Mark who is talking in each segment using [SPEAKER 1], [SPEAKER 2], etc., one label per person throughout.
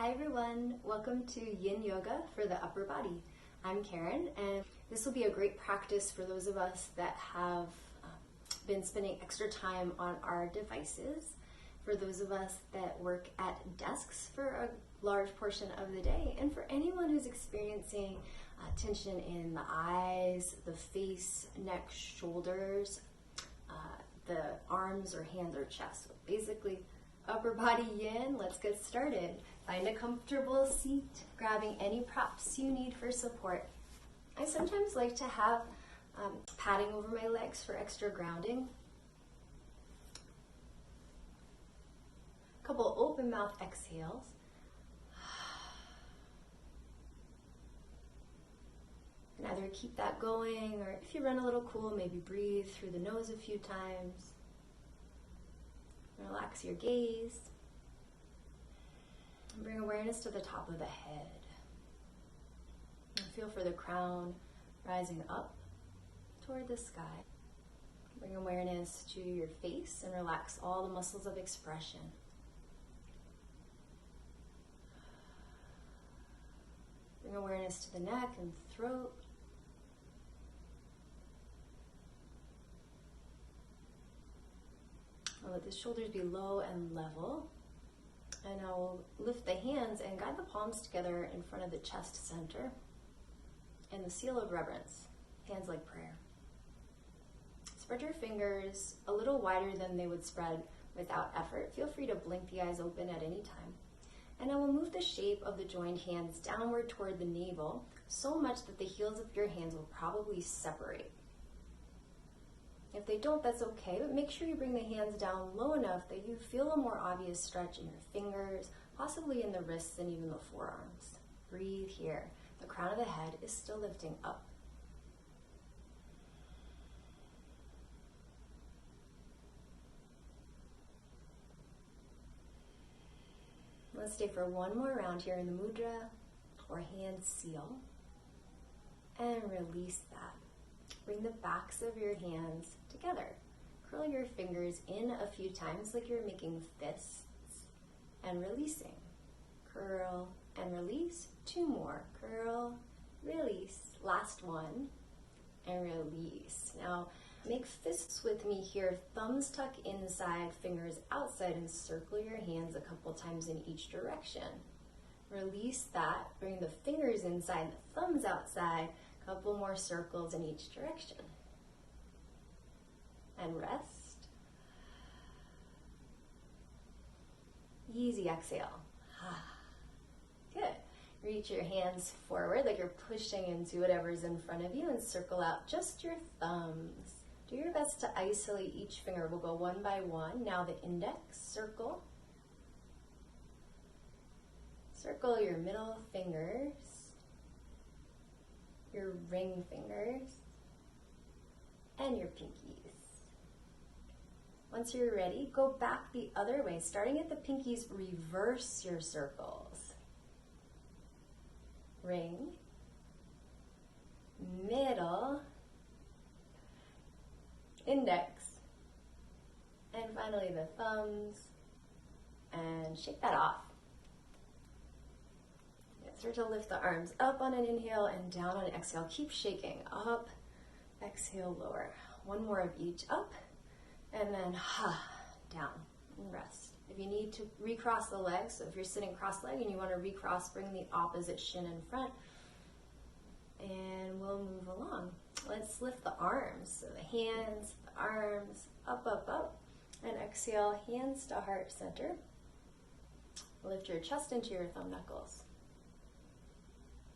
[SPEAKER 1] Hi everyone, welcome to Yin Yoga for the upper body. I'm Karen, and this will be a great practice for those of us that have been spending extra time on our devices, for those of us that work at desks for a large portion of the day, and for anyone who's experiencing tension in the eyes, the face, neck, shoulders, the arms or hands or chest. So basically, upper body yin. Let's get started. Find a comfortable seat, grabbing any props you need for support. I sometimes like to have padding over my legs for extra grounding. A couple open mouth exhales. And either keep that going, or if you run a little cool, maybe breathe through the nose a few times. Relax your gaze. And bring awareness to the top of the head. And feel for the crown rising up toward the sky. Bring awareness to your face and relax all the muscles of expression. Bring awareness to the neck and throat. I'll let the shoulders be low and level. And I'll lift the hands and guide the palms together in front of the chest center. And the seal of reverence, hands like prayer. Spread your fingers a little wider than they would spread without effort. Feel free to blink the eyes open at any time. And I will move the shape of the joined hands downward toward the navel, so much that the heels of your hands will probably separate. If they don't, that's okay, but make sure you bring the hands down low enough that you feel a more obvious stretch in your fingers, possibly in the wrists and even the forearms. Breathe here. The crown of the head is still lifting up. Let's stay for one more round here in the mudra or hand seal and release that. Bring the backs of your hands together. Curl your fingers in a few times like you're making fists and releasing. Curl and release. Two more. Curl, release. Last one and release. Now make fists with me here. Thumbs tuck inside, fingers outside, and circle your hands a couple times in each direction. Release that. Bring the fingers inside, the thumbs outside. Couple more circles in each direction. And rest. Easy exhale. Good. Reach your hands forward like you're pushing into whatever's in front of you and circle out just your thumbs. Do your best to isolate each finger. We'll go one by one. Now the index, circle. Circle your middle fingers. Your ring fingers, and your pinkies. Once you're ready, go back the other way. Starting at the pinkies, reverse your circles. Ring, middle, index, and finally the thumbs, and shake that off. Start to lift the arms up on an inhale and down on an exhale. Keep shaking. Up, exhale, lower. One more of each. Up, and then down and rest. If you need to recross the legs, so if you're sitting cross-legged and you want to recross, bring the opposite shin in front. And we'll move along. Let's lift the arms. So the hands, the arms, up, up, up. And exhale, hands to heart center. Lift your chest into your thumb knuckles.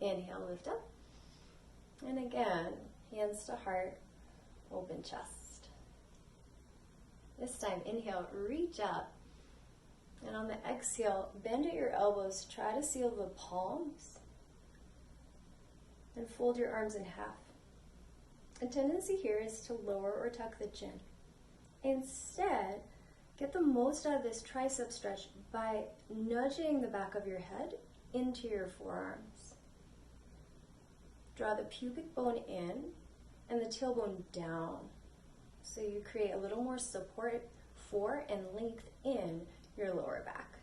[SPEAKER 1] Inhale, lift up. And again, hands to heart, open chest. This time, inhale, reach up. And on the exhale, bend at your elbows. Try to seal the palms. And fold your arms in half. A tendency here is to lower or tuck the chin. Instead, get the most out of this tricep stretch by nudging the back of your head into your forearms. Draw the pubic bone in and the tailbone down. So you create a little more support for and length in your lower back.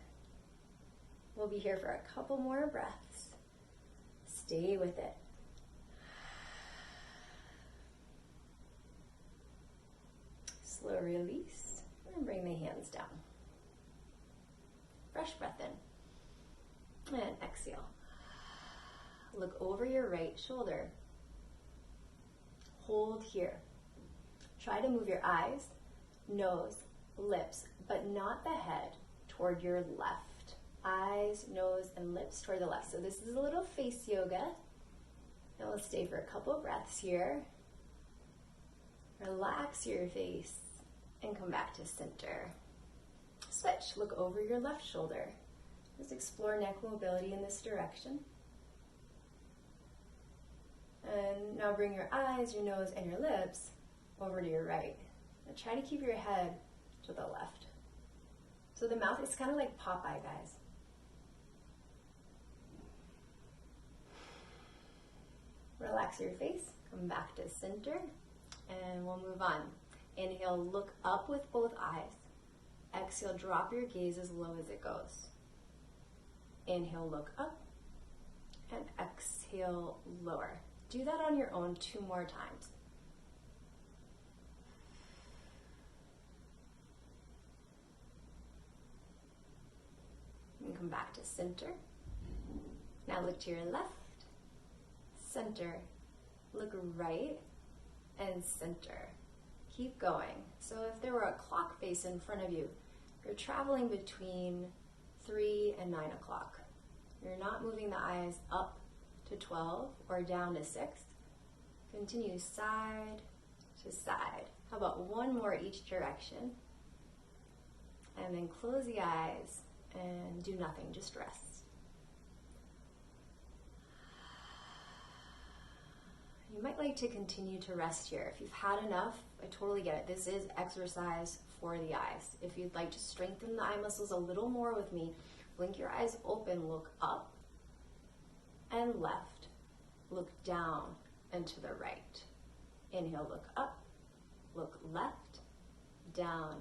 [SPEAKER 1] We'll be here for a couple more breaths. Stay with it. Slow release and bring the hands down. Fresh breath in and exhale. Look over your right shoulder. Hold here. Try to move your eyes, nose, lips, but not the head toward your left. Eyes, nose, and lips toward the left. So this is a little face yoga. And we'll stay for a couple breaths here. Relax your face and come back to center. Switch. Look over your left shoulder. Just explore neck mobility in this direction. And now bring your eyes, your nose, and your lips over to your right. And try to keep your head to the left. So the mouth is kind of like Popeye, guys. Relax your face, come back to center, and we'll move on. Inhale, look up with both eyes. Exhale, drop your gaze as low as it goes. Inhale, look up, and exhale, lower. Do that on your own 2 more times. And come back to center. Now look to your left, center, look right, and center. Keep going. So if there were a clock face in front of you, you're traveling between 3 and 9 o'clock. You're not moving the eyes up to 12 or down to 6. Continue side to side. How about one more each direction? And then close the eyes and do nothing, just rest. You might like to continue to rest here. If you've had enough, I totally get it. This is exercise for the eyes. If you'd like to strengthen the eye muscles a little more with me, blink your eyes open, look up and left, look down and to the right. Inhale, look up, look left, down,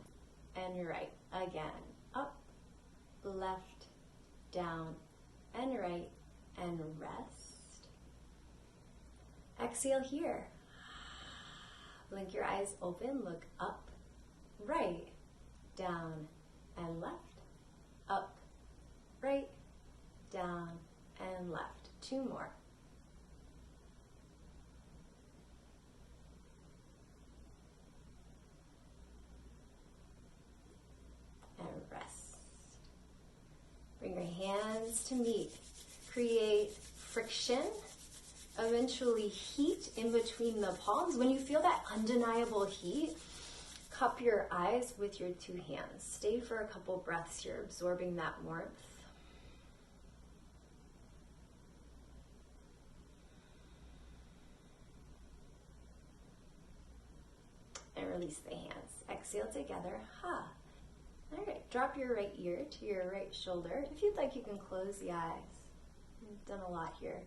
[SPEAKER 1] and right. Again, up, left, down, and right, and rest. Exhale here. Blink your eyes open, look up, right, down, and left, up, right, down, and left. 2 more. And rest. Bring your hands to meet. Create friction, eventually heat in between the palms. When you feel that undeniable heat, cup your eyes with your 2 hands. Stay for a couple breaths here, absorbing that warmth. And release the hands. Exhale together. Ha. All right, drop your right ear to your right shoulder. If you'd like, you can close the eyes. We've done a lot here.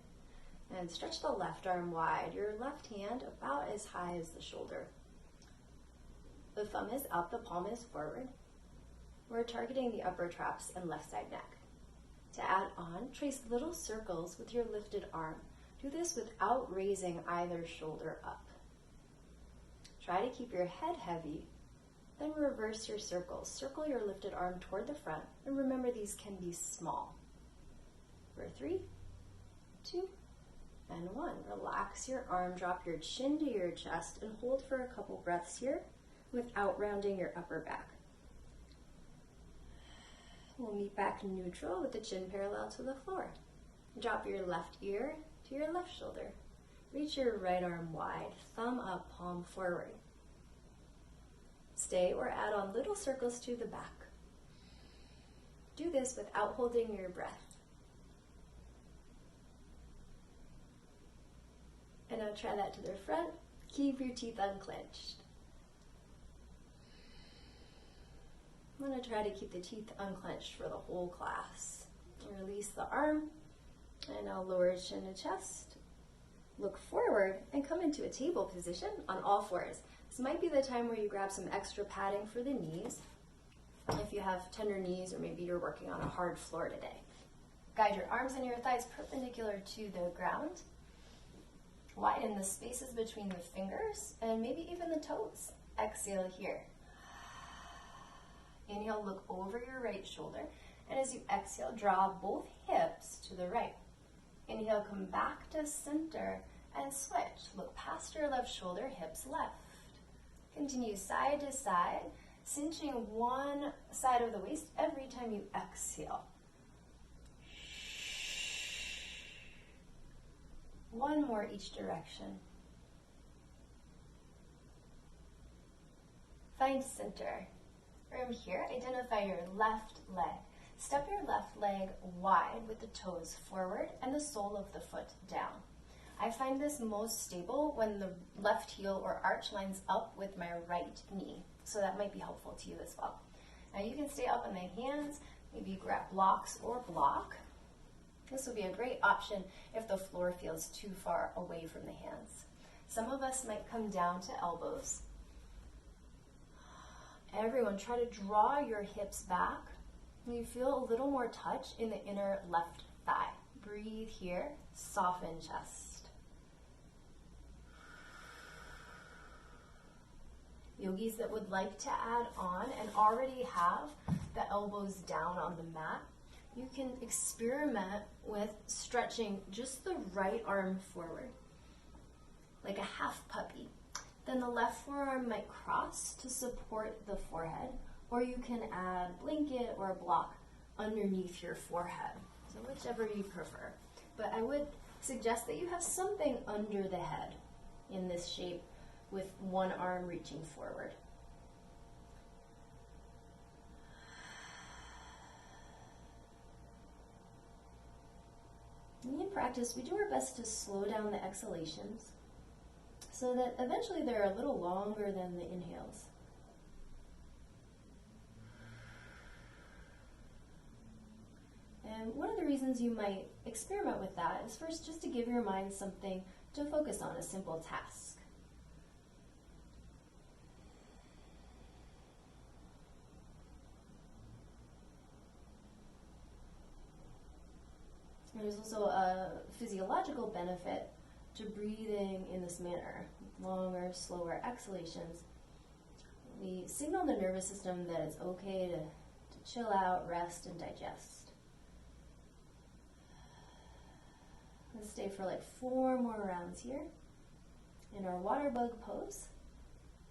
[SPEAKER 1] And stretch the left arm wide. Your left hand about as high as the shoulder. The thumb is up, the palm is forward. We're targeting the upper traps and left side neck. To add on, trace little circles with your lifted arm. Do this without raising either shoulder up. Try to keep your head heavy, then reverse your circles. Circle your lifted arm toward the front, and remember these can be small. For 3, 2, and 1. Relax your arm, drop your chin to your chest, and hold for a couple breaths here without rounding your upper back. We'll meet back neutral with the chin parallel to the floor. Drop your left ear to your left shoulder. Reach your right arm wide, thumb up, palm forward. Stay or add on little circles to the back. Do this without holding your breath. And now try that to the front. Keep your teeth unclenched. I'm going to try to keep the teeth unclenched for the whole class. Release the arm, and now lower chin to chest. Look forward and come into a table position on all fours. This might be the time where you grab some extra padding for the knees if you have tender knees or maybe you're working on a hard floor today. Guide your arms and your thighs perpendicular to the ground. Widen the spaces between the fingers and maybe even the toes. Exhale here. Inhale, look over your right shoulder. And as you exhale, draw both hips to the right. Inhale, come back to center and switch. Look past your left shoulder, hips left. Continue side to side, cinching one side of the waist every time you exhale. One more each direction. Find center. From here, identify your left leg. Step your left leg wide with the toes forward and the sole of the foot down. I find this most stable when the left heel or arch lines up with my right knee. So that might be helpful to you as well. Now you can stay up on the hands, maybe grab blocks or block. This would be a great option if the floor feels too far away from the hands. Some of us might come down to elbows. Everyone, try to draw your hips back. You feel a little more touch in the inner left thigh. Breathe here, soften chest. Yogis that would like to add on and already have the elbows down on the mat, you can experiment with stretching just the right arm forward, like a half puppy. Then the left forearm might cross to support the forehead, or you can add blanket or a block underneath your forehead. So whichever you prefer. But I would suggest that you have something under the head in this shape with one arm reaching forward. In practice, we do our best to slow down the exhalations so that eventually they're a little longer than the inhales. And one of the reasons you might experiment with that is first just to give your mind something to focus on, a simple task. There's also a physiological benefit to breathing in this manner, longer, slower exhalations. We signal the nervous system that it's okay to chill out, rest, and digest. Let's stay for like 4 more rounds here in our WATERBUG pose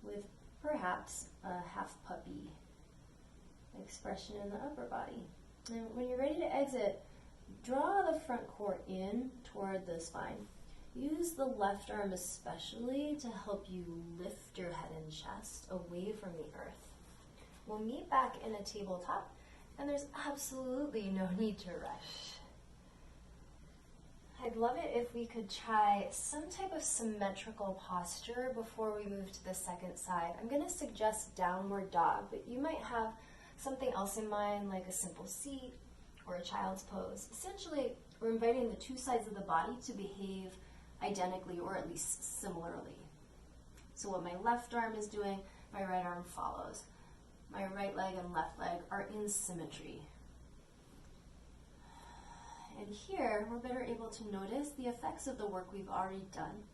[SPEAKER 1] with perhaps a half puppy expression in the upper body. And when you're ready to exit, draw the front core in toward the spine. Use the left arm especially to help you lift your head and chest away from the earth. We'll meet back in a tabletop, and there's absolutely no need to rush. I'd love it if we could try some type of symmetrical posture before we move to the second side. I'm going to suggest downward dog, but you might have something else in mind, like a simple seat or a child's pose. Essentially, we're inviting the two sides of the body to behave identically or at least similarly. So what my left arm is doing, my right arm follows. My right leg and left leg are in symmetry. And here, we're better able to notice the effects of the work we've already done.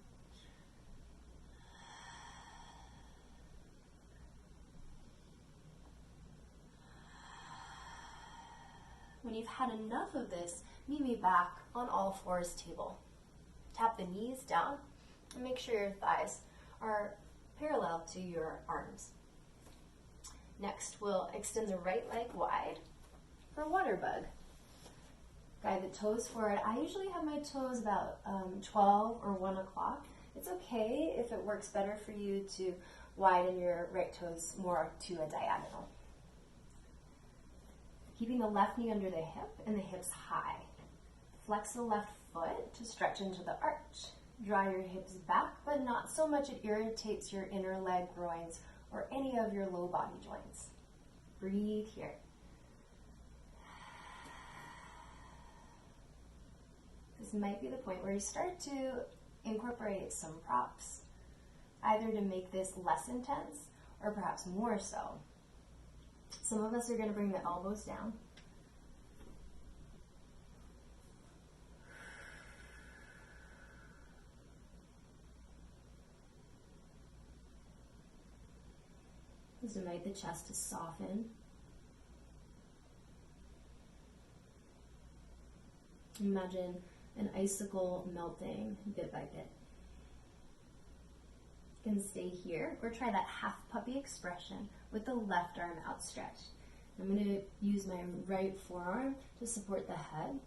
[SPEAKER 1] When you've had enough of this, meet me back on all fours table. Tap the knees down and make sure your thighs are parallel to your arms. Next, we'll extend the right leg wide for WATERBUG. Guide the toes forward. I usually have my toes about 12 or 1 o'clock. It's okay if it works better for you to widen your right toes more to a diagonal. Keeping the left knee under the hip and the hips high. Flex the left foot to stretch into the arch. Draw your hips back, but not so much it irritates your inner leg, groins, or any of your low body joints. Breathe here. This might be the point where you start to incorporate some props, either to make this less intense or perhaps more so. Some of us are going to bring the elbows down. Just invite the chest to soften. Imagine an icicle melting bit by bit. You can stay here or try that half puppy expression with the left arm outstretched. I'm going to use my right forearm to support the head.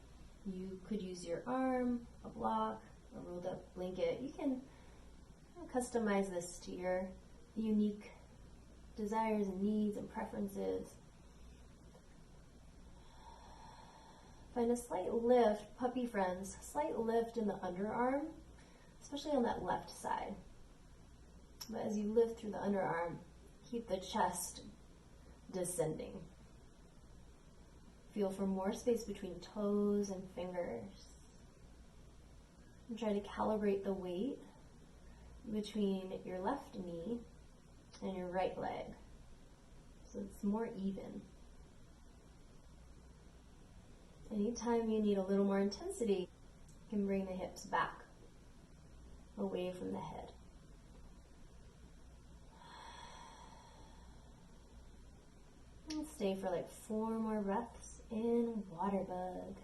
[SPEAKER 1] You could use your arm, a block, a rolled up blanket. You can customize this to your unique desires and needs and preferences. Find a slight lift, puppy friends, slight lift in the underarm, especially on that left side. But as you lift through the underarm, keep the chest descending. Feel for more space between toes and fingers. And try to calibrate the weight between your left knee and your right leg, so it's more even. Anytime you need a little more intensity, you can bring the hips back, away from the head. And stay for like 4 more breaths in WATERBUG.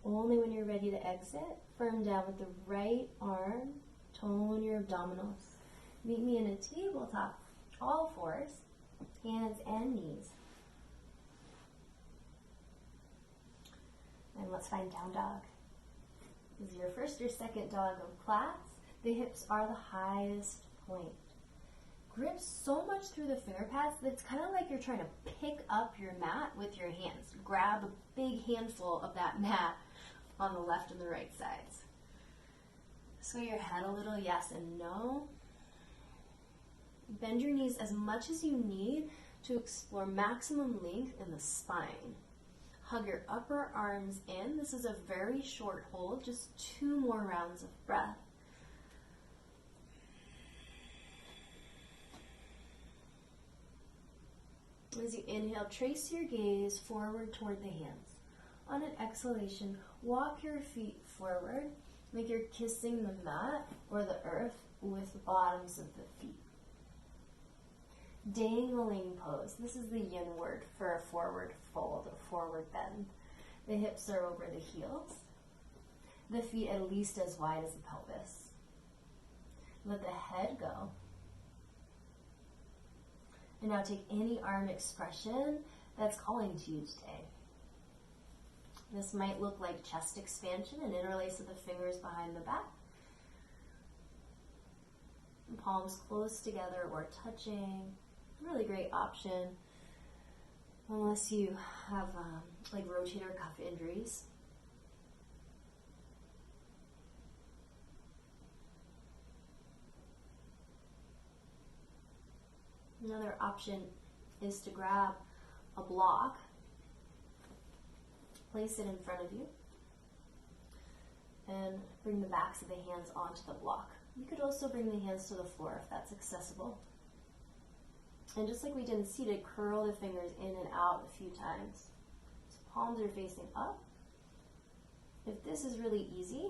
[SPEAKER 1] Only when you're ready to exit, firm down with the right arm, tone your abdominals. Meet me in a tabletop, all fours, hands and knees. And let's find down dog. This is your first or second dog of class. The hips are the highest point. Grip so much through the finger pads that it's kind of like you're trying to pick up your mat with your hands. Grab a big handful of that mat on the left and the right sides. Sway your head a little, yes and no. Bend your knees as much as you need to explore maximum length in the spine. Hug your upper arms in. This is a very short hold, just 2 more rounds of breath. As you inhale, trace your gaze forward toward the hands. On an exhalation, walk your feet forward like you're kissing the mat or the earth with the bottoms of the feet. Dangling pose. This is the yin word for a forward fold or forward bend. The hips are over the heels. The feet at least as wide as the pelvis. Let the head go. And now take any arm expression that's calling to you today. This might look like chest expansion and interlace of the fingers behind the back. And palms close together or touching. Really great option unless you have like rotator cuff injuries. Another option is to grab a block, place it in front of you, and bring the backs of the hands onto the block. You could also bring the hands to the floor if that's accessible. And just like we did seated, curl the fingers in and out a few times. So palms are facing up. If this is really easy,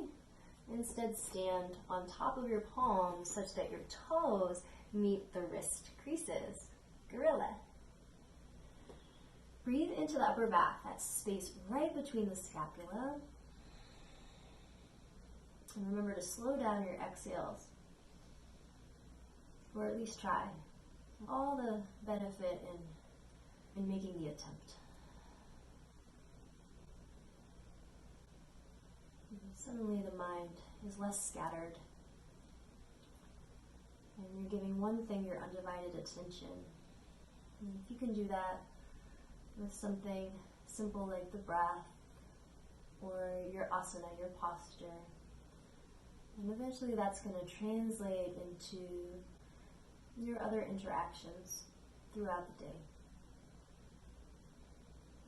[SPEAKER 1] instead stand on top of your palms such that your toes meet the wrist creases. Gorilla. Breathe into the upper back, that space right between the scapula. And remember to slow down your exhales, or at least try. All the benefit in making the attempt. And suddenly the mind is less scattered, and you're giving one thing your undivided attention. And if you can do that with something simple like the breath or your asana, your posture, and eventually that's going to translate into your other interactions throughout the day.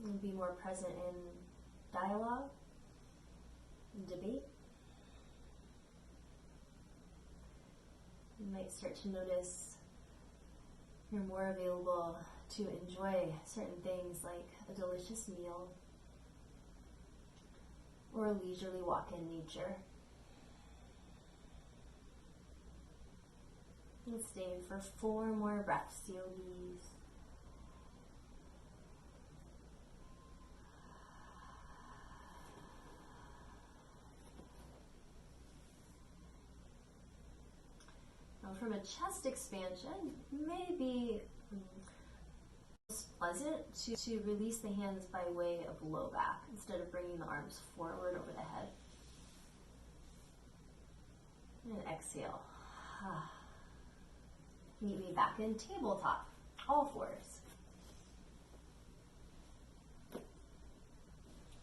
[SPEAKER 1] And be more present in dialogue, in debate. You might start to notice you're more available to enjoy certain things like a delicious meal, or a leisurely walk in nature. And stay for 4 more breaths, yogis. Now from a chest expansion, maybe pleasant to release the hands by way of low back instead of bringing the arms forward over the head. And exhale. Meet me back in tabletop, all fours.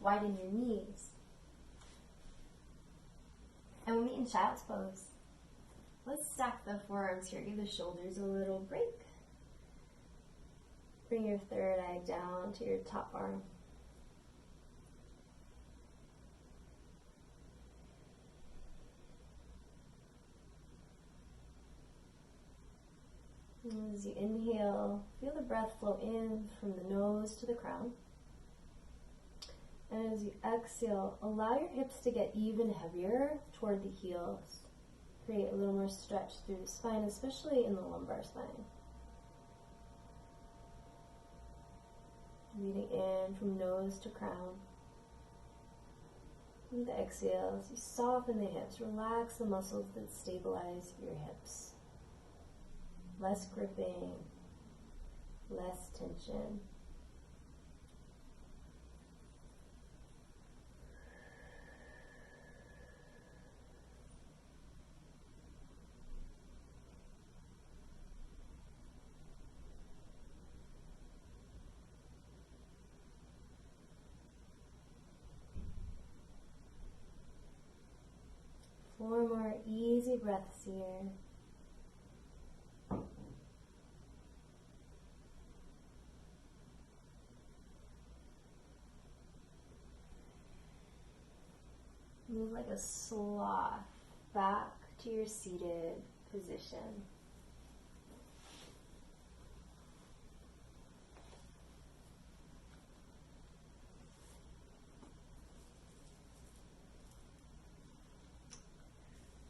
[SPEAKER 1] Widen your knees. And we'll meet in child's pose. Let's stack the forearms here. Give the shoulders a little break. Bring your third eye down to your top arm. And as you inhale, feel the breath flow in from the nose to the crown. And as you exhale, allow your hips to get even heavier toward the heels. Create a little more stretch through the spine, especially in the lumbar spine. Breathing in from nose to crown. And the exhale, as you soften the hips, relax the muscles that stabilize your hips. Less gripping, less tension. Four more easy breaths here. Move like a sloth back to your seated position.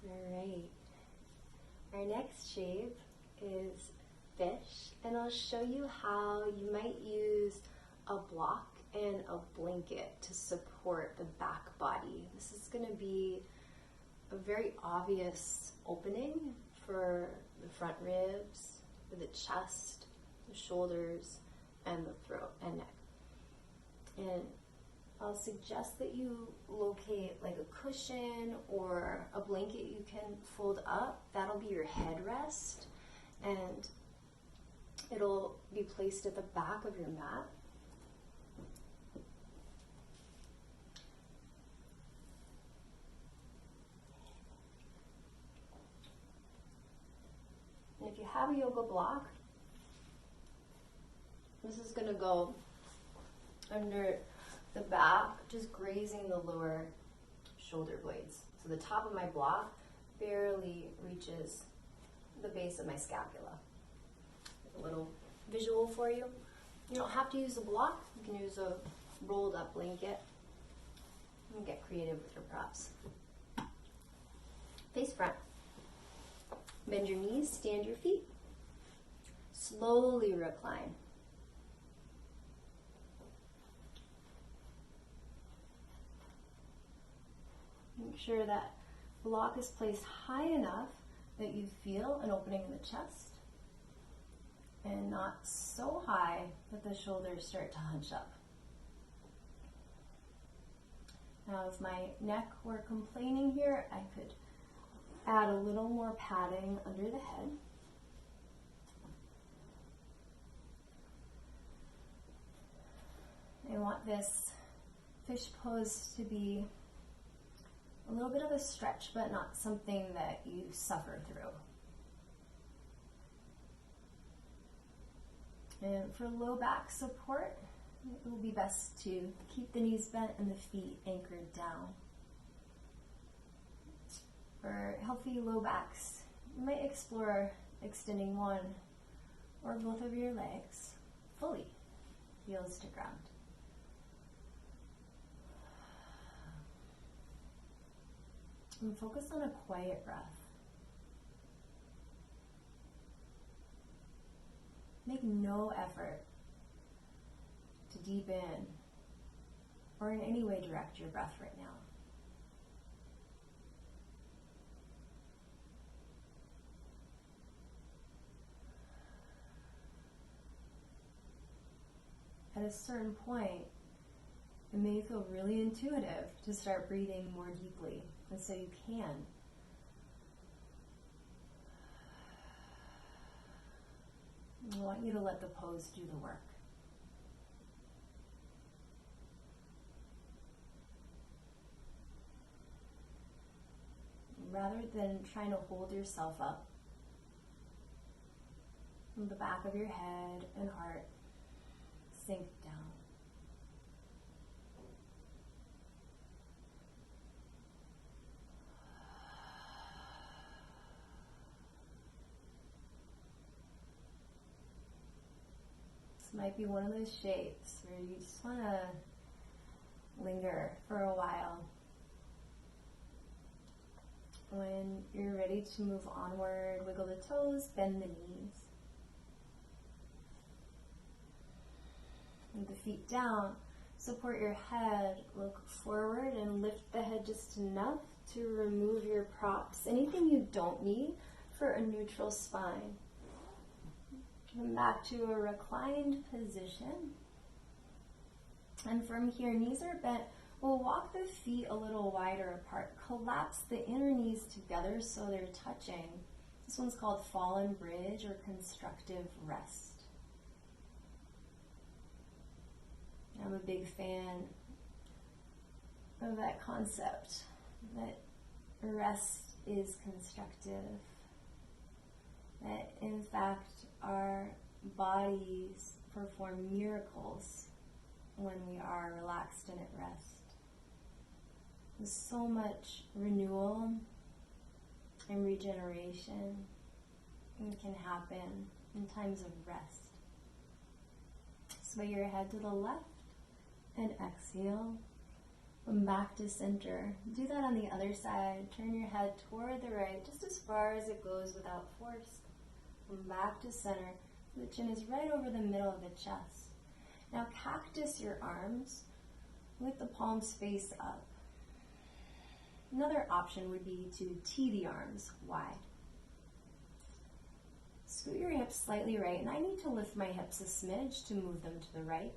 [SPEAKER 1] Alright, our next shape is fish, and I'll show you how you might use a block and a blanket to support the back body. This is going to be a very obvious opening for the front ribs, for the chest, the shoulders, and the throat and neck. And I'll suggest that you locate like a cushion or a blanket you can fold up. That'll be your headrest, and it'll be placed at the back of your mat. And if you have a yoga block, this is going to go under the back, just grazing the lower shoulder blades. So the top of my block barely reaches the base of my scapula. A little visual for you. You don't have to use a block. You can use a rolled up blanket. And get creative with your props. Face front. Bend your knees, stand your feet. Slowly recline. Make sure that block is placed high enough that you feel an opening in the chest, and not so high that the shoulders start to hunch up. Now, if my neck were complaining here, I could add a little more padding under the head. I want this fish pose to be a little bit of a stretch, but not something that you suffer through. And for low back support, it will be best to keep the knees bent and the feet anchored down. For healthy low backs, you might explore extending one or both of your legs fully, heels to ground. And focus on a quiet breath. Make no effort to deepen or in any way direct your breath right now. At a certain point, it may feel really intuitive to start breathing more deeply, and so you can. I want you to let the pose do the work. Rather than trying to hold yourself up, from the back of your head and heart sink down. This might be one of those shapes where you just want to linger for a while. When you're ready to move onward, wiggle the toes, bend the knees. With the feet down, support your head, look forward and lift the head just enough to remove your props, anything you don't need for a neutral spine. Come back to a reclined position. And from here, knees are bent. We'll walk the feet a little wider apart. Collapse the inner knees together so they're touching. This one's called fallen bridge or constructive rest. I'm a big fan of that concept, that rest is constructive, that in fact our bodies perform miracles when we are relaxed and at rest. There's so much renewal and regeneration that can happen in times of rest. Sway your head to the left and exhale. Come back to center. Do that on the other side. Turn your head toward the right, just as far as it goes without force. Come back to center. The chin is right over the middle of the chest. Now cactus your arms with the palms face up. Another option would be to tee the arms wide. Scoot your hips slightly right, and I need to lift my hips a smidge to move them to the right.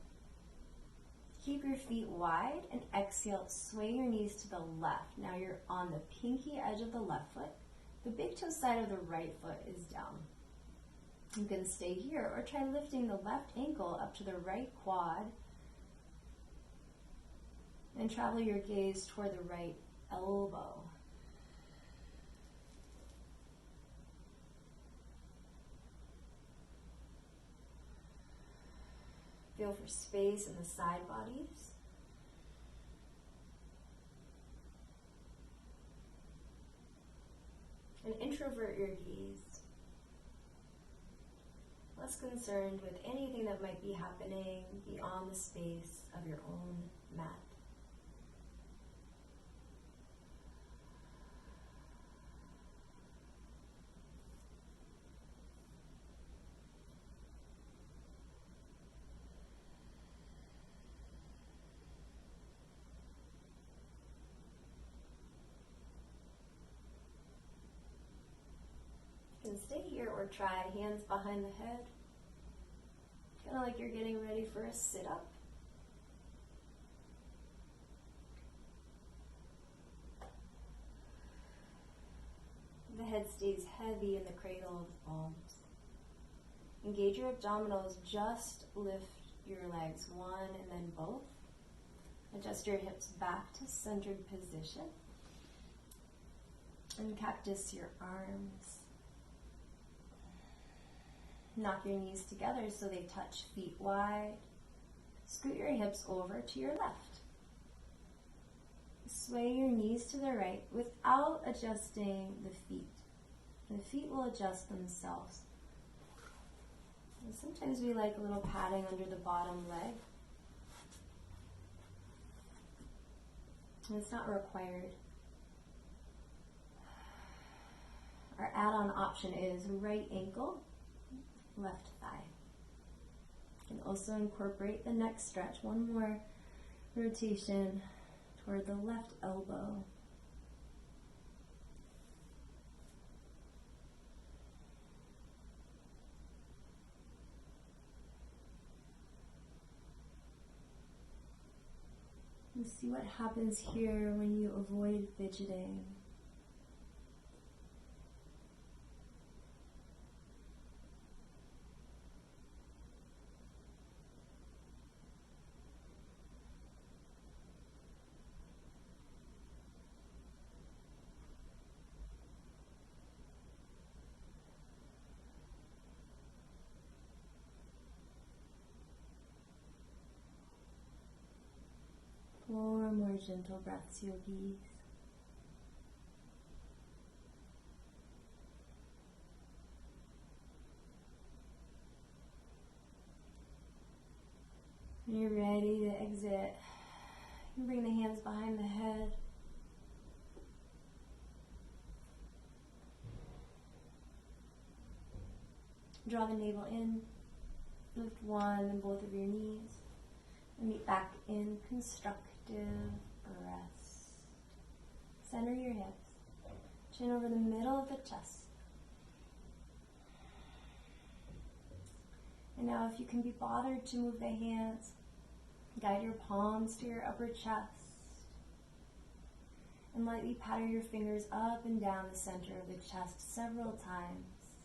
[SPEAKER 1] Keep your feet wide and exhale, sway your knees to the left. Now you're on the pinky edge of the left foot. The big toe side of the right foot is down. You can stay here or try lifting the left ankle up to the right quad and travel your gaze toward the right elbow. Feel for space in the side bodies. And introvert your gaze. Less concerned with anything that might be happening beyond the space of your own mat. You can stay here or try hands behind the head. Kind of like you're getting ready for a sit-up. The head stays heavy in the cradle of the palms. Engage your abdominals, just lift your legs, one and then both. Adjust your hips back to centered position. And cactus your arms. Knock your knees together so they touch, feet wide. Scoot your hips over to your left. Sway your knees to the right without adjusting the feet. The feet will adjust themselves. And sometimes we like a little padding under the bottom leg. And it's not required. option is right ankle, left thigh. You can also incorporate the neck stretch. One more rotation toward the left elbow. And see what happens here when you avoid fidgeting. Four more gentle breaths, yogis. When you're ready to exit, you can bring the hands behind the head. Draw the navel in, lift one and both of your knees, and meet back in constructive rest. Center your hips, chin over the middle of the chest. And now if you can be bothered to move the hands, guide your palms to your upper chest and lightly patter your fingers up and down the center of the chest several times.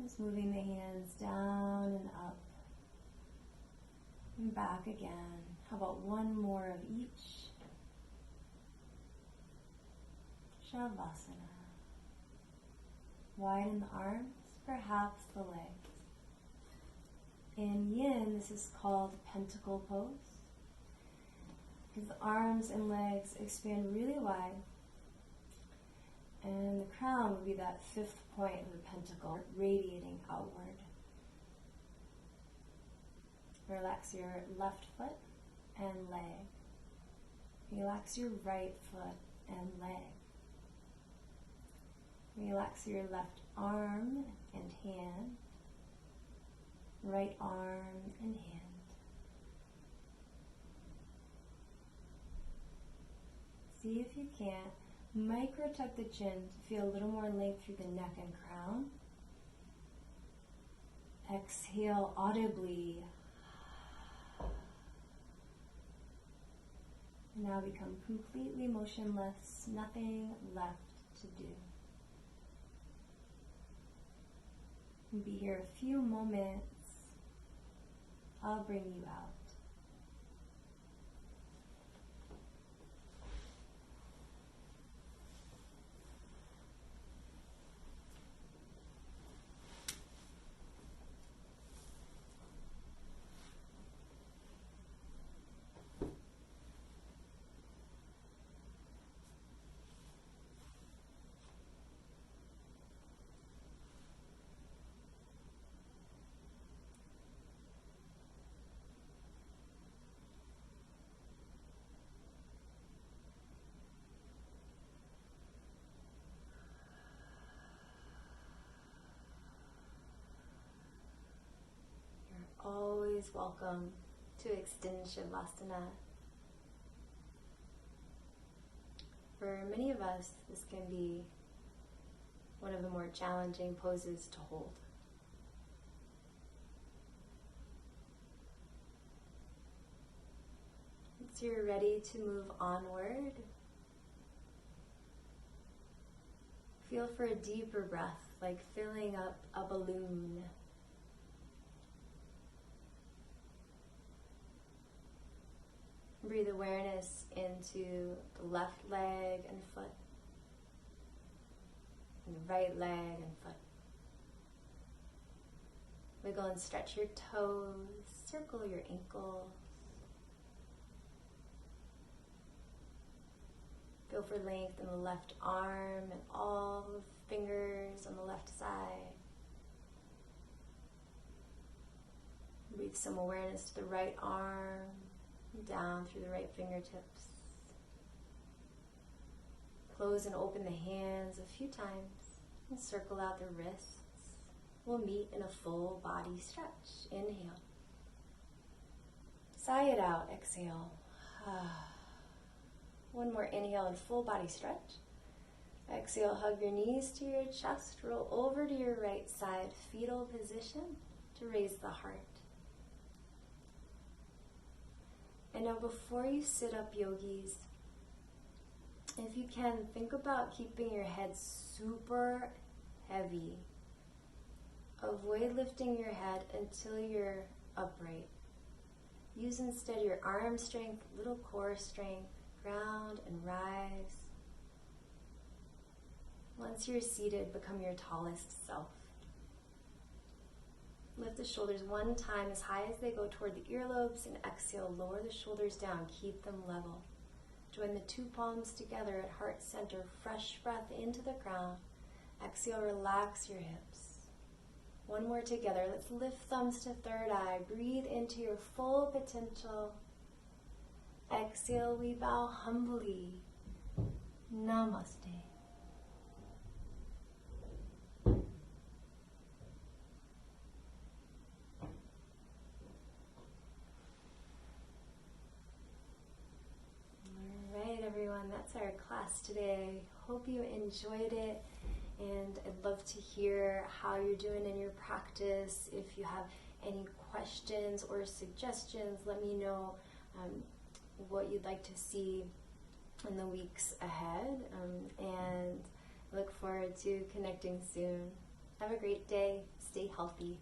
[SPEAKER 1] Just moving the hands down and up and back again. How about one more of each? Shavasana. Widen the arms, perhaps the legs. In Yin, this is called pentacle pose, because the arms and legs expand really wide, and the crown would be that fifth point of the pentacle, radiating outward. Relax your left foot and leg. Relax your right foot and leg. Relax your left arm and hand. Right arm and hand. See if you can micro tuck the chin to feel a little more length through the neck and crown. Exhale audibly. Now become completely motionless, nothing left to do. And be here a few moments. I'll bring you out. Always welcome to extend Shavasana. For many of us, this can be one of the more challenging poses to hold. Once you're ready to move onward, feel for a deeper breath, like filling up a balloon. Breathe awareness into the left leg and foot, and the right leg and foot. Wiggle and stretch your toes, circle your ankles. Feel for length in the left arm and all the fingers on the left side. Breathe some awareness to the right arm, down through the right fingertips. Close and open the hands a few times. And circle out the wrists. We'll meet in a full body stretch. Inhale. Sigh it out. Exhale. One more inhale and full body stretch. Exhale, hug your knees to your chest. Roll over to your right side. Fetal position to raise the heart. And now before you sit up, yogis, if you can, think about keeping your head super heavy. Avoid lifting your head until you're upright. Use instead your arm strength, little core strength, ground and rise. Once you're seated, become your tallest self. Lift the shoulders one time as high as they go toward the earlobes, and exhale, lower the shoulders down, keep them level. Join the two palms together at heart center, fresh breath into the crown. Exhale, relax your hips. One more together. Let's lift thumbs to third eye. Breathe into your full potential. Exhale, we bow humbly. Namaste. Alright everyone, that's our class today. Hope you enjoyed it. And I'd love to hear how you're doing in your practice. If you have any questions or suggestions, let me know what you'd like to see in the weeks ahead. And I look forward to connecting soon. Have a great day. Stay healthy.